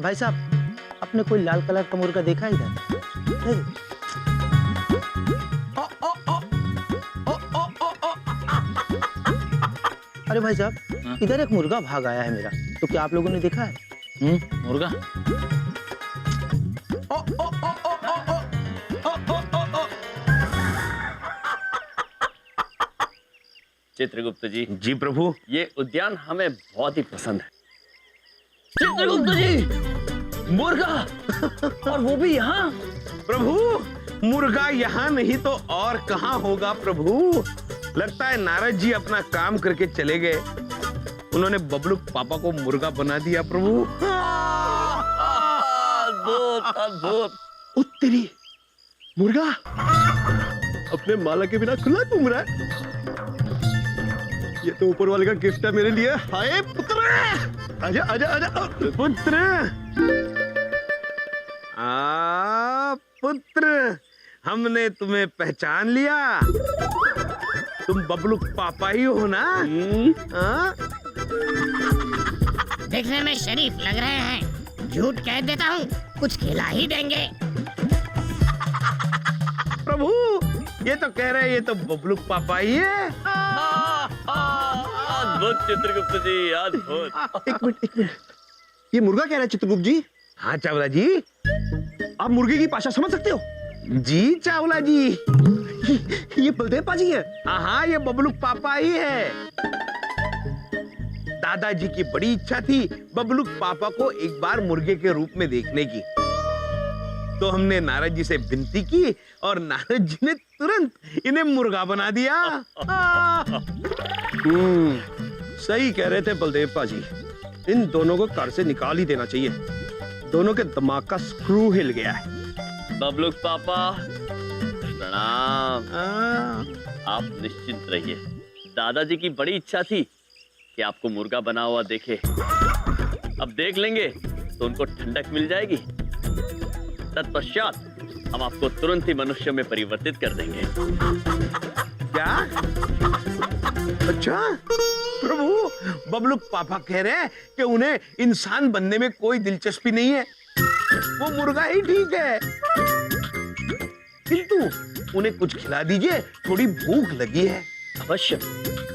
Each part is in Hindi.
भाई साहब, आपने कोई लाल कलर का मुर्गा देखा इधर? नहीं। अरे भाई साहब, इधर एक मुर्गा भाग आया है मेरा, तो क्या आप लोगों ने देखा है? मुर्गा? चित्रगुप्त जी। जी प्रभु। ये उद्यान हमें बहुत ही पसंद है। चित्रगुप्त जी, मुर्गा और वो भी यहाँ? प्रभु, मुर्गा यहाँ नहीं तो और कहाँ होगा प्रभु। लगता है नारद जी अपना काम करके चले गए, उन्होंने बबलू पापा को मुर्गा बना दिया प्रभु। अद्भुत अद्भुत। उत्तरी मुर्गा अपने माला के बिना खुला घूम रहा है। ये तो ऊपर वाले का गिफ्ट है मेरे लिए। हाय पुत्र, आजा आजा आजा पुत्र। पुत्र, हमने तुम्हें पहचान लिया। तुम बबलू पापा ही हो ना? देखने में शरीफ लग रहे हैं, झूठ कह देता हूँ, कुछ खिला ही देंगे। प्रभु, ये तो कह रहे हैं ये तो बबलू पापा ही है। अद्भुत चित्रगुप्त जी, अद्भुत। एक मिनट, ये मुर्गा कह रहा है चित्रगुप्त जी? हाँ चावला जी। आप मुर्गे की भाषा समझ सकते हो? जी चावला जी। ये बलदेव पाजी है? हाँ, ये बबलू पापा ही है। दादाजी की बड़ी इच्छा थी बबलू पापा को एक बार मुर्गे के रूप में देखने की, तो हमने नारद जी से विनती की और नारद जी ने तुरंत इन्हें मुर्गा बना दिया। सही कह रहे थे बलदेव पाजी, इन दोनों को घर से निकाल ही देना चाहिए। दोनों के दिमाग का स्क्रू हिल गया है। बबलू पापा प्रणाम। आप निश्चिंत रहिए, दादाजी की बड़ी इच्छा थी कि आपको मुर्गा बना हुआ देखे। अब देख लेंगे तो उनको ठंडक मिल जाएगी। तत्पश्चात हम आपको तुरंत ही मनुष्य में परिवर्तित कर देंगे। क्या? अच्छा प्रभु, बबलू पापा कह रहे हैं कि उन्हें इंसान बनने में कोई दिलचस्पी नहीं है, वो मुर्गा ही ठीक है। किंतु उन्हें कुछ खिला दीजिए, थोड़ी भूख लगी है। अवश्य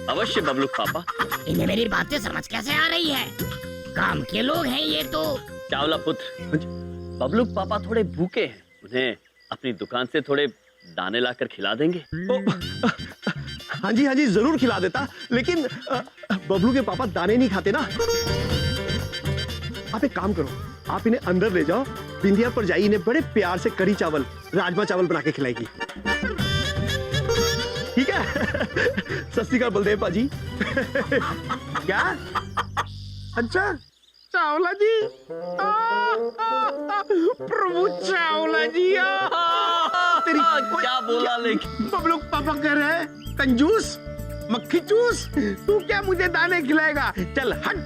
अवश्य बबलू पापा। इन्हें मेरी बातें समझ कैसे आ रही है? काम के लोग हैं ये तो। चावला पुत्र, बबलू पापा थोड़े भूखे हैं, उन्हें अपनी दुकान से थोड़े दाने लाकर खिला देंगे। हाँ जी जरूर खिला देता, लेकिन बबलू के पापा दाने नहीं खाते ना। आप एक काम करो, आप इन्हें अंदर ले जाओ, बिंदिया पर जाइए, इन्हें बड़े प्यार से कढ़ी चावल, राजमा चावल बना के खिलाएगी। ठीक है? सत श्री अकाल बलदेव पाजी। क्या? अच्छा चावला जी, प्रभु चावला जी। तेरी क्या बोला? लेकिन बबलू पापा कह रहे हैं कंजूस, मक्खी चूस, तू क्या मुझे दाने खिलाएगा? चल हट।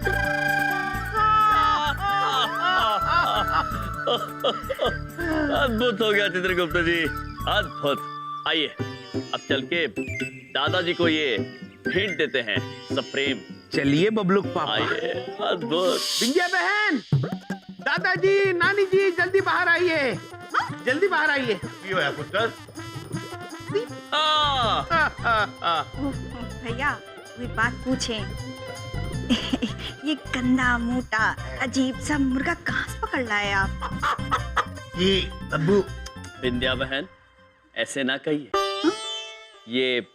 अद्भुत हो गया चित्रगुप्त जी, अद्भुत। आइए अब चल के दादाजी को ये भेंट देते हैं, सप्रेम। चलिए बबलू पापा। आइए, अद्भुत। विंध्या बहन, दादाजी, नानी जी, जल्दी बाहर आइए, जल्दी बाहर आइए। क्यों है पुत्र? भैया कोई बात पूछे? ये गंदा मोटा अजीब सा मुर्गा कहाँ से पकड़ लाए आप? ये अब्बू। विंध्या बहन, ऐसे ना कहिए, ये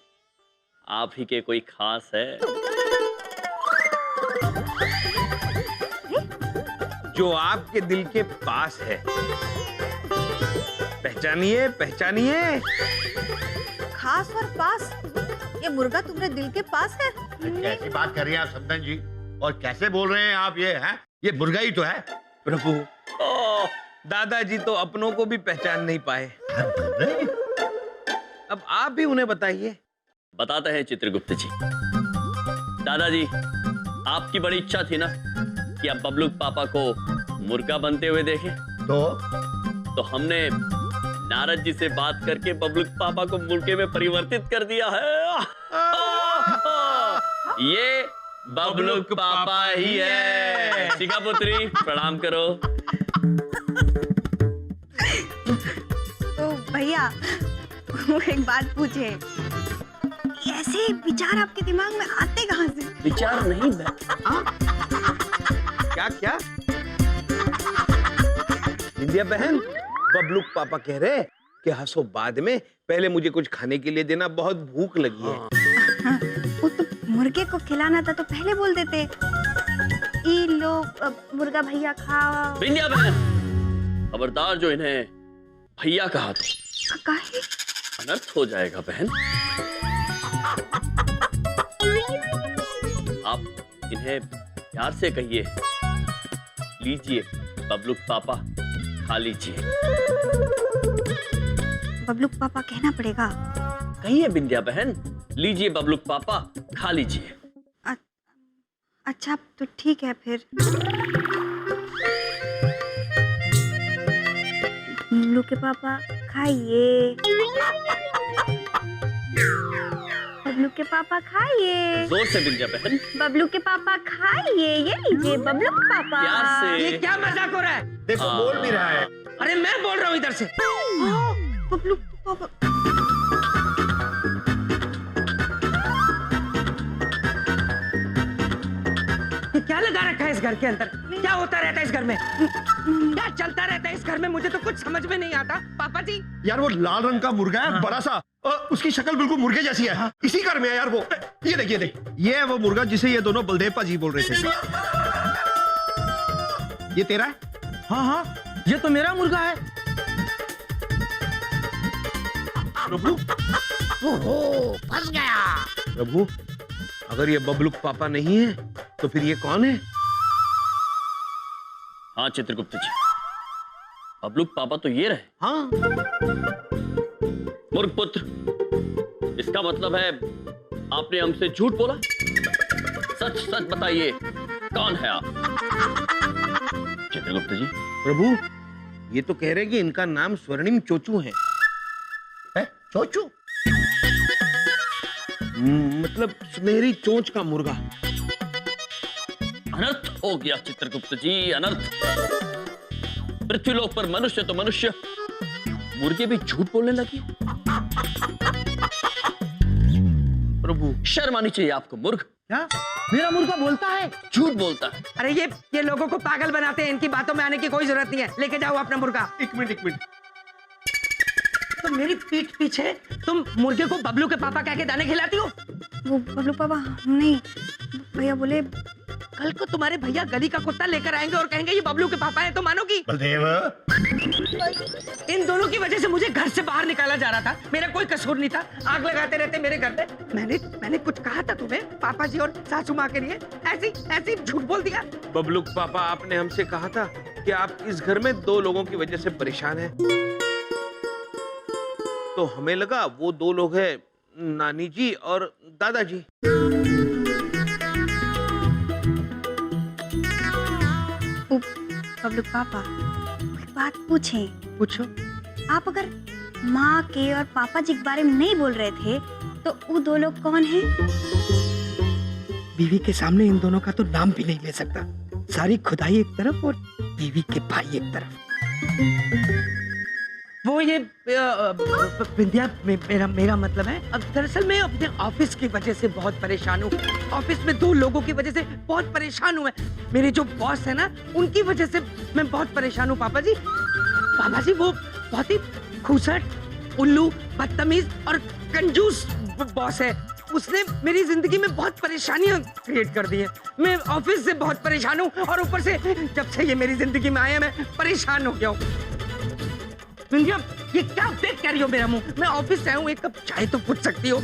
आप ही के कोई खास है जो आपके दिल के पास है। पहचानिए पहचानिए। खास और पास? ये मुर्गा तुम्हारे दिल के पास है? कैसी बात कर रही हैं आप समदन जी, और कैसे बोल रहे हैं आप? ये है, ये मुर्गा ही तो है। प्रभु, दादाजी तो अपनों को भी पहचान नहीं पाए, अब आप भी उन्हें बताइए। बताते हैं चित्रगुप्त जी। दादाजी, आपकी बड़ी इच्छा थी ना कि आप बबलू पापा को मुर्गा बनते हुए देखें, तो हमने नारद जी से बात करके बबलू पापा को मुर्गे में परिवर्तित कर दिया है। ये बबलुक पापा ही है। शिखा पुत्री प्रणाम करो। तो भैया वो एक बात पूछे, ऐसे विचार आपके दिमाग में आते कहाँ से? विचार नहीं क्या क्या बिंदिया बहन, बबलुक पापा कह रहे कि हंसो बाद में, पहले मुझे कुछ खाने के लिए देना, बहुत भूख लगी है। वो तो मुर्गे को खिलाना था तो पहले बोल देते। ये लो मुर्गा भैया खाओ। बिंदिया बहन, खबरदार जो इन्हें भैया कहा तो काहे? अनर्थ हो जाएगा बहन। आप इन्हें प्यार से कहिए, लीजिए बबलुक पापा, खा लीजिए। बबलुक पापा कहना पड़ेगा। कहिए बिंदिया बहन, लीजिए बबलुक पापा, खा लीजिए। अच्छा तो ठीक है फिर। बबलू के पापा खाइए, बबलू के पापा खाइए, जोर से बिंदिया बहन, बबलू के पापा खाइए, ये लीजिए बबलू के पापा। प्यार से। ये क्या मजाक हो रहा है? देखो बोल भी रहा है। अरे मैं बोल रहा हूँ इधर से। बबलू के पापा। ये क्या लगा रखा है इस घर के अंदर? क्या होता रहता है इस घर में? क्या चलता रहता है इस घर में? मुझे तो कुछ समझ में नहीं आता। पापा जी, यार वो लाल रंग का मुर्गा है, बड़ा सा, उसकी शक्ल बिल्कुल मुर्गे जैसी है। इसी घर में है यार वो। ये देख, ये है वो मुर्गा जिसे ये दोनों बलदेव पाजी बोल रहे थे। ये तेरा है? हाँ हाँ, ये तो मेरा मुर्गा है। प्रभु, ओहो, फंस गया। प्रभु, अगर ये बबलुक पापा नहीं है तो फिर ये कौन है? हाँ चित्रगुप्त जी, बबलुक पापा तो ये रहे। हाँ, मूर्ख पुत्र, इसका मतलब है आपने हमसे झूठ बोला। सच सच बताइए, कौन है आप? चित्रगुप्त जी। प्रभु, ये तो कह रहे हैं कि इनका नाम स्वर्णिम चोचू है। चोचू? मतलब सुनहरी चोंच का मुर्गा। अनर्थ हो गया चित्रगुप्त जी, अनर्थ। पृथ्वीलोक पर मनुष्य तो मनुष्य, मुर्गे भी झूठ बोलने लगे। प्रभु, शर्म आनी चाहिए आपको मूर्ख। क्या मेरा मुर्गा बोलता है? झूठ बोलता है। अरे ये लोगों को पागल बनाते हैं। इनकी बातों में आने की कोई जरूरत नहीं है। लेके जाओ अपना मुर्गा। एक मिनट। तो मेरी पीठ पीछे तुम मुर्गे को बबलू के पापा कह के दाने खिलाती हो? वो बबलू पापा नहीं, भैया बोले कल को तुम्हारे भैया गली का कुत्ता लेकर आएंगे और कहेंगे ये बबलू के पापा है, तो मानोगी? बलदेव, इन दोनों की वजह से मुझे घर से बाहर निकाला जा रहा था। मेरा कोई कसूर नहीं था। आग लगाते रहते मेरे घर पे। मैंने कुछ कहा था तुम्हें पापा जी और सासू माँ के लिए? ऐसी झूठ बोल दिया। बबलुक पापा, आपने हमसे कहा था कि आप इस घर में 2 लोगों की वजह से परेशान हैं। तो हमें लगा वो 2 लोग हैं नानी जी और दादाजी। बबलू पापा एक बात पूछें। पूछो। आप अगर माँ के और पापा जी के बारे में नहीं बोल रहे थे तो वो 2 लोग कौन हैं? बीवी के सामने इन दोनों का तो नाम भी नहीं ले सकता। सारी खुदाई एक तरफ और बीवी के भाई एक तरफ। वो ये विंध्या, मेरा मतलब है, अब दरअसल मैं अपने ऑफिस की वजह से बहुत परेशान हूँ। ऑफिस में 2 लोगों की वजह से बहुत परेशान हूँ। मेरे जो बॉस है ना, उनकी वजह से मैं बहुत परेशान हूँ। पापा जी वो बहुत ही खूसट, उल्लू, बदतमीज और कंजूस बॉस है। उसने मेरी जिंदगी में बहुत परेशानियां क्रिएट कर दी है। मैं ऑफिस से बहुत परेशान हूँ और ऊपर से जब से ये मेरी जिंदगी में आया मैं परेशान हो गया हूँ। विंध्या, ये क्या देख कह रही हो मेरा मुंह? मैं ऑफिस से आया हूँ, एक कप चाय तो पूछ सकती हो।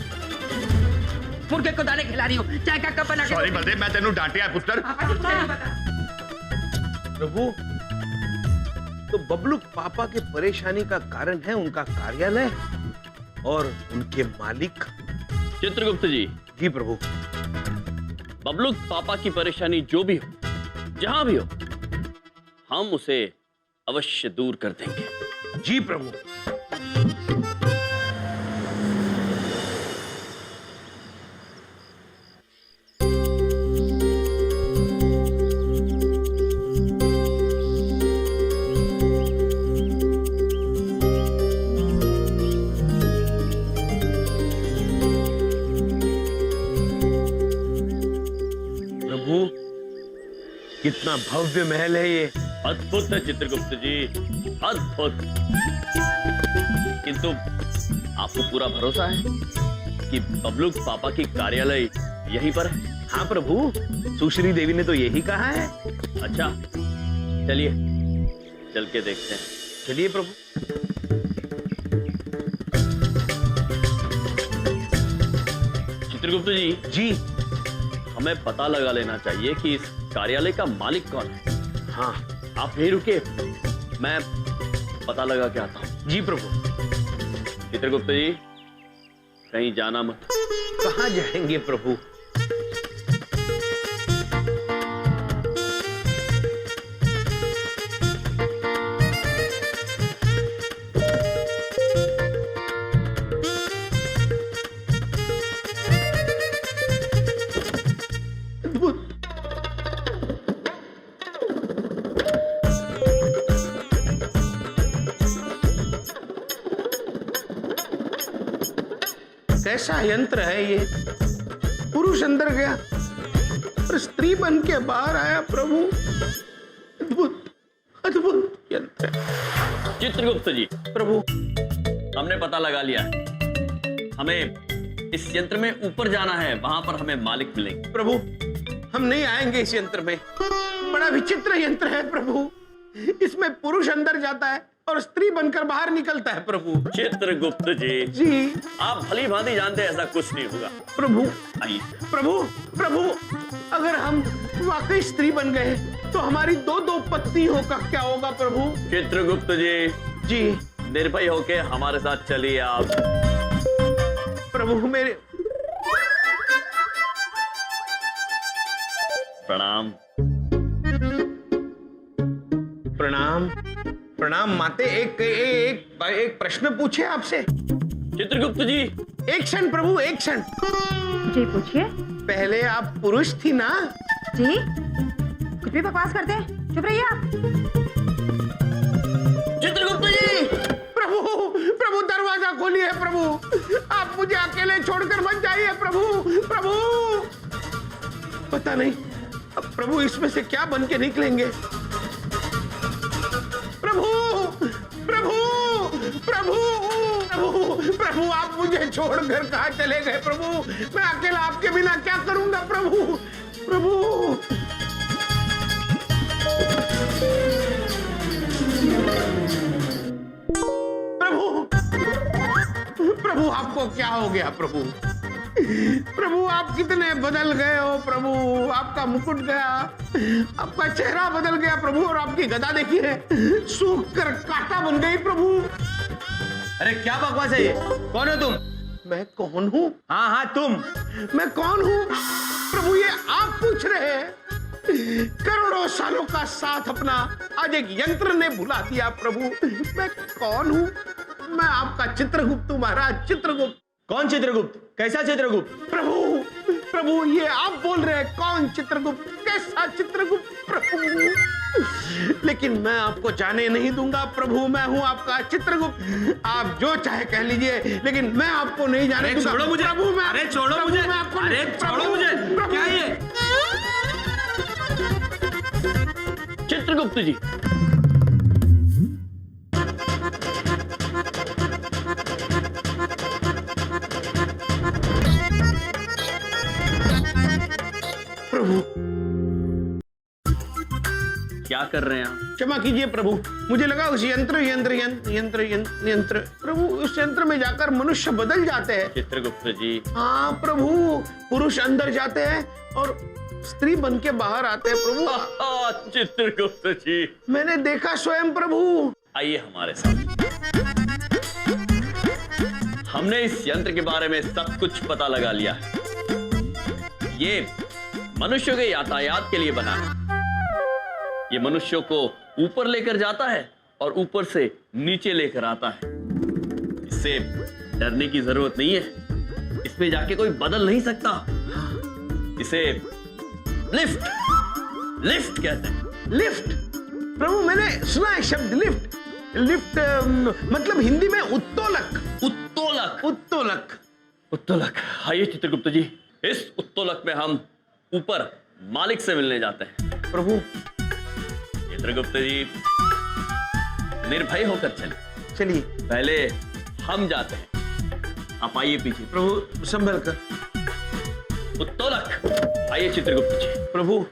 मुर्गे को दाने खिला रही हो, चाय का कप बना के। सॉरी बलदेव, मैं तेनू डांटिया पुत्र। पापा जी, मुझे नहीं पता। प्रभु, तो बबलुक पापा के परेशानी का कारण है उनका कार्यालय और उनके मालिक। चित्रगुप्त जी। जी प्रभु। बबलुक पापा की परेशानी जो भी हो, जहां भी हो, हम उसे अवश्य दूर कर देंगे। जी प्रभु। प्रभु, कितना भव्य महल है ये। अद्भुत है चित्रगुप्त जी, अद्भुत। किंतु आपको पूरा भरोसा है कि बबलू पापा की कार्यालय यहीं पर है? हाँ प्रभु, सुश्री देवी ने तो यही कहा है। अच्छा, चलिए चल के देखते हैं। चलिए प्रभु। चित्रगुप्त जी, जी हमें पता लगा लेना चाहिए कि इस कार्यालय का मालिक कौन है। हाँ। आप यहीं रुके, मैं पता लगा के आता हूँ। जी प्रभु। चित्रगुप्त जी, कहीं जाना मत। कहाँ जाएंगे प्रभु? कैसा यंत्र है ये? पुरुष अंदर गया और स्त्री बन के बाहर आया प्रभु। अद्भुत अद्भुत यंत्र है। चित्रगुप्त जी, प्रभु, हमने पता लगा लिया है। हमें इस यंत्र में ऊपर जाना है, वहां पर हमें मालिक मिलेंगे। प्रभु, हम नहीं आएंगे इस यंत्र में। बड़ा विचित्र यंत्र है प्रभु। इसमें पुरुष अंदर जाता है और स्त्री बनकर बाहर निकलता है प्रभु। चित्रगुप्त जी, जी आप भली भांति जानते हैं ऐसा कुछ नहीं होगा। प्रभु। आइए। प्रभु, प्रभु, अगर हम वाकई स्त्री बन गए तो हमारी दो दो पत्नियों का क्या होगा प्रभु? चित्रगुप्त जी, जी निर्भय होके हमारे साथ चलिए आप। प्रभु, मेरे प्रणाम। प्रणाम। प्रणाम माते। एक प्रश्न पूछे आपसे? चित्रगुप्त जी, एक क्षण प्रभु, एक क्षण। जी पूछिए। पहले आप पुरुष थी ना? जी कुछ भी बकवास करते हैं, चुप रहिए आप। चित्रगुप्त जी, प्रभु, प्रभु दरवाजा खोलिए प्रभु। आप मुझे अकेले छोड़कर मत जाइए प्रभु। प्रभु, पता नहीं अब प्रभु इसमें से क्या बन के निकलेंगे। प्रभु, प्रभु, प्रभु, प्रभु, प्रभु, आप मुझे छोड़कर कहाँ चले गए प्रभु? मैं अकेला आपके बिना क्या करूंगा प्रभु? प्रभु, प्रभु, प्रभु, आपको क्या हो गया प्रभु? प्रभु, आप कितने बदल गए हो प्रभु। आपका मुकुट गया, आपका चेहरा बदल गया प्रभु, और आपकी गदा देखिए सूख कर कांटा बन गई प्रभु। अरे क्या बकवास है ये? कौन हो तुम? मैं कौन हूँ? हाँ हाँ तुम। मैं कौन हूँ प्रभु, ये आप पूछ रहे हैं? करोड़ों सालों का साथ अपना आज एक यंत्र ने भुला दिया प्रभु। मैं कौन हूँ? मैं आपका चित्रगुप्त हूँ महाराज, चित्रगुप्त। कौन चित्रगुप्त? कैसा चित्रगुप्त? प्रभु, प्रभु, ये आप बोल रहे हैं कौन चित्रगुप्त, कैसा चित्रगुप्त प्रभु? लेकिन मैं आपको जाने नहीं दूंगा प्रभु। मैं हूं आपका चित्रगुप्त। आप जो चाहे कह लीजिए, लेकिन मैं आपको नहीं जाने दूंगा। छोड़ो मुझे प्रभु, मैं अरे छोड़ो प्रभु, मुझे मैं आपको अरे छोड़ो मुझे। क्या ये? चित्रगुप्त जी, प्रभु, क्या कर रहे हैं आप? क्षमा कीजिए प्रभु, मुझे लगा उस यंत्र प्रभु, उस यंत्र में जाकर मनुष्य बदल जाते हैं। चित्रगुप्त जी, हाँ प्रभु, पुरुष अंदर जाते हैं और स्त्री बन के बाहर आते हैं प्रभु। चित्रगुप्त जी, मैंने देखा स्वयं प्रभु। आइए हमारे साथ। हमने इस यंत्र के बारे में सब कुछ पता लगा लिया है। ये मनुष्यों के यातायात के लिए बना है। ये मनुष्यों को ऊपर लेकर जाता है और ऊपर से नीचे लेकर आता है। इससे डरने की जरूरत नहीं है। इसमें जाके कोई बदल नहीं सकता। इसे लिफ्ट लिफ्ट कहते हैं। लिफ्ट प्रभु, मैंने सुना है शब्द लिफ्ट। लिफ्ट मतलब हिंदी में उत्तोलक। उत्तोलक। उत्तोलक। उत्तोलक। आइए चित्रगुप्त जी, इस उत्तोलक में हम ऊपर मालिक से मिलने जाते हैं। प्रभु चित्रगुप्त जी निर्भय होकर चले। चलिए। पहले हम जाते हैं, आप आइए पीछे। प्रभु संभल कर। उत्तोलक आइए चित्रगुप्त जी। प्रभु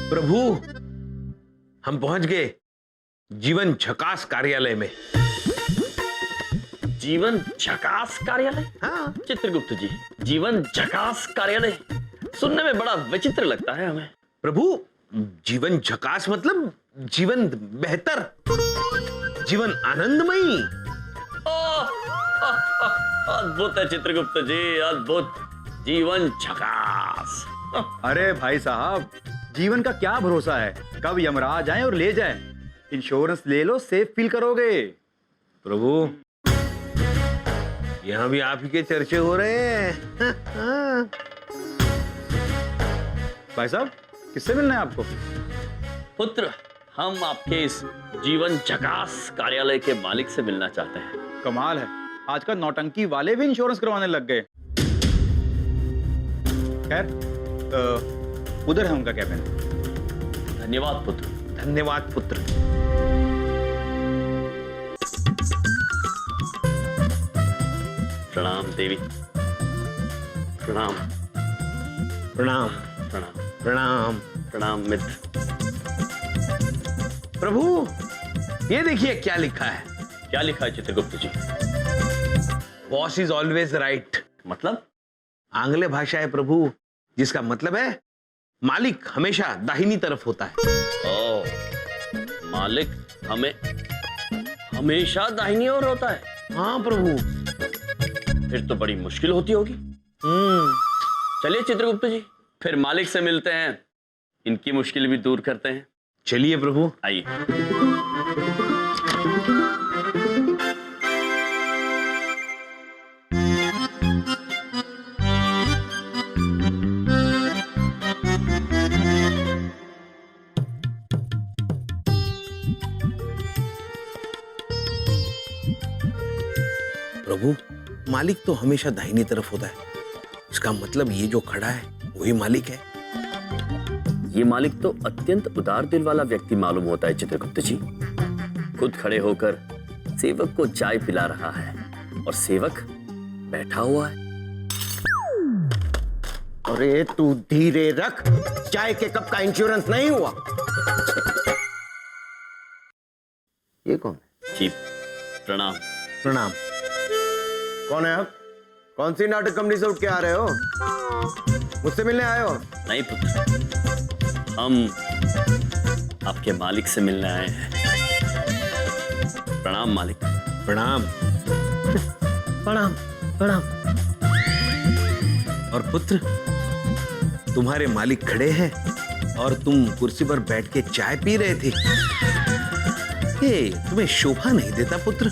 प्रभु हम पहुंच गए जीवन झकास कार्यालय में। जीवन झकास कार्यालय? हाँ। चित्रगुप्त जी, जीवन झकास कार्यालय सुनने में बड़ा विचित्र लगता है हमें। प्रभु जीवन झकास मतलब जीवन बेहतर, जीवन आनंदमयी। अद्भुत है चित्रगुप्त जी, अद्भुत। जीवन झकास। अरे भाई साहब, जीवन का क्या भरोसा है, कब यमराज आए और ले जाए। इंश्योरेंस ले लो, सेफ फील करोगे। प्रभु यहाँ भी आप ही के चर्चे हो रहे हैं। भाई साहब, किससे मिलना है आपको? पुत्र, हम आपके इस जीवन झकास कार्यालय के मालिक से मिलना चाहते हैं। कमाल है, आजकल नौटंकी वाले भी इंश्योरेंस करवाने लग गए। खैर, उधर है उनका कैबिन। धन्यवाद पुत्र। धन्यवाद पुत्र। प्रणाम देवी। प्रणाम प्रणाम प्रणाम प्रणाम प्रणाम मित्र। प्रभु ये देखिए क्या लिखा है। क्या लिखा है Chitragupta ji? Boss is always right. मतलब? आंग्ल भाषा है प्रभु, जिसका मतलब है मालिक हमेशा दाहिनी तरफ होता है। ओ, मालिक हमें हमेशा दाहिनी ओर होता है? हाँ प्रभु। फिर तो बड़ी मुश्किल होती होगी। चलिए चित्रगुप्त जी, फिर मालिक से मिलते हैं, इनकी मुश्किल भी दूर करते हैं। चलिए प्रभु। आइए। प्रभु मालिक तो हमेशा दाहिनी तरफ होता है, इसका मतलब ये जो खड़ा है वही मालिक है। ये मालिक तो अत्यंत उदार दिल वाला व्यक्ति मालूम होता है चित्रगुप्त जी। खुद खड़े होकर सेवक को चाय पिला रहा है और सेवक बैठा हुआ है। अरे तू धीरे रख, चाय के कप का इंश्योरेंस नहीं हुआ। ये कौन है? जी प्रणाम। प्रणाम। कौन है आप? कौन सी नाटक कंपनी से उठ के आ रहे हो? मुझसे मिलने आए हो? नहीं पुत्र, हम आपके मालिक से मिलने आए हैं। प्रणाम मालिक। प्रणाम। प्रणाम प्रणाम। और पुत्र, तुम्हारे मालिक खड़े हैं और तुम कुर्सी पर बैठ के चाय पी रहे थे। ये तुम्हें शोभा नहीं देता पुत्र।